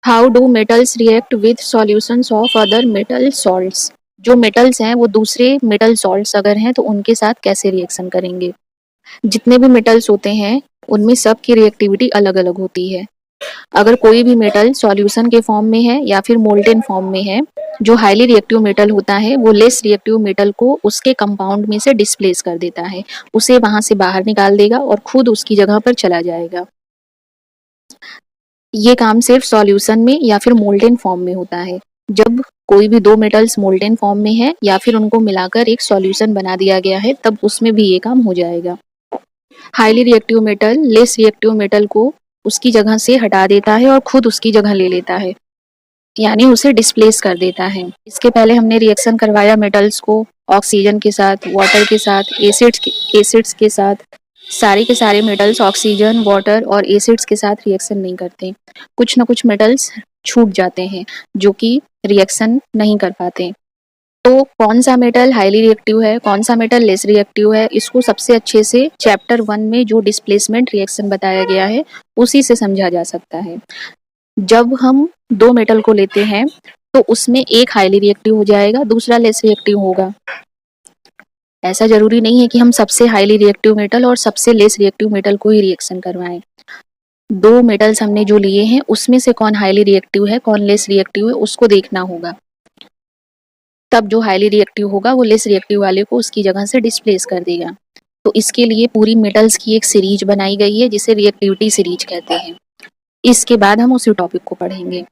How do metals react with solutions of other metal salts. जो metals हैं वो दूसरे मेटल सॉल्ट्स अगर हैं तो उनके साथ कैसे रिएक्शन करेंगे। जितने भी मेटल्स होते हैं उनमें सब की रिएक्टिविटी अलग अलग होती है। अगर कोई भी मेटल सॉल्यूशन के फॉर्म में है या फिर मोल्टेन फॉर्म में है, जो हाईली रिएक्टिव मेटल होता है वो लेस रिएक्टिव मेटल को उसके कंपाउंड में से डिस्प्लेस कर देता है, उसे वहां से बाहर निकाल देगा और खुद उसकी जगह पर चला जाएगा। ये काम सिर्फ सॉल्यूशन में या फिर मोल्टेन फॉर्म में होता है। जब कोई भी दो मेटल्स मोल्टेन फॉर्म में है या फिर उनको मिलाकर एक सॉल्यूशन बना दिया गया है तब उसमें भी ये काम हो जाएगा। Highly reactive metal less reactive metal को उसकी जगह से हटा देता है और खुद उसकी जगह ले लेता है, यानी उसे डिस्प्लेस कर देता है। इसके पहले हमने रिएक्शन करवाया मेटल्स को ऑक्सीजन के साथ, वाटर के साथ, एसिड्स के साथ। सारे के सारे मेटल्स ऑक्सीजन, वाटर और एसिड्स के साथ रिएक्शन नहीं करते। कुछ ना कुछ मेटल्स छूट जाते हैं जो कि रिएक्शन नहीं कर पाते। तो कौन सा मेटल हाईली रिएक्टिव है, कौन सा मेटल लेस रिएक्टिव है, इसको सबसे अच्छे से चैप्टर 1 में जो डिस्प्लेसमेंट रिएक्शन बताया गया है उसी से समझा जा सकता है। जब हम दो मेटल को लेते हैं तो उसमें एक हाईली रिएक्टिव हो जाएगा, दूसरा लेस रिएक्टिव होगा। ऐसा जरूरी नहीं है कि हम सबसे हाईली रिएक्टिव मेटल और सबसे लेस रिएक्टिव मेटल को ही रिएक्शन करवाएं। दो मेटल्स हमने जो लिए हैं उसमें से कौन हाईली रिएक्टिव है, कौन लेस रिएक्टिव है, उसको देखना होगा। तब जो हाईली रिएक्टिव होगा वो लेस रिएक्टिव वाले को उसकी जगह से डिस्प्लेस कर देगा। तो इसके लिए पूरी मेटल्स की एक सीरीज बनाई गई है जिसे रिएक्टिविटी सीरीज कहते हैं। इसके बाद हम उसी टॉपिक को पढ़ेंगे।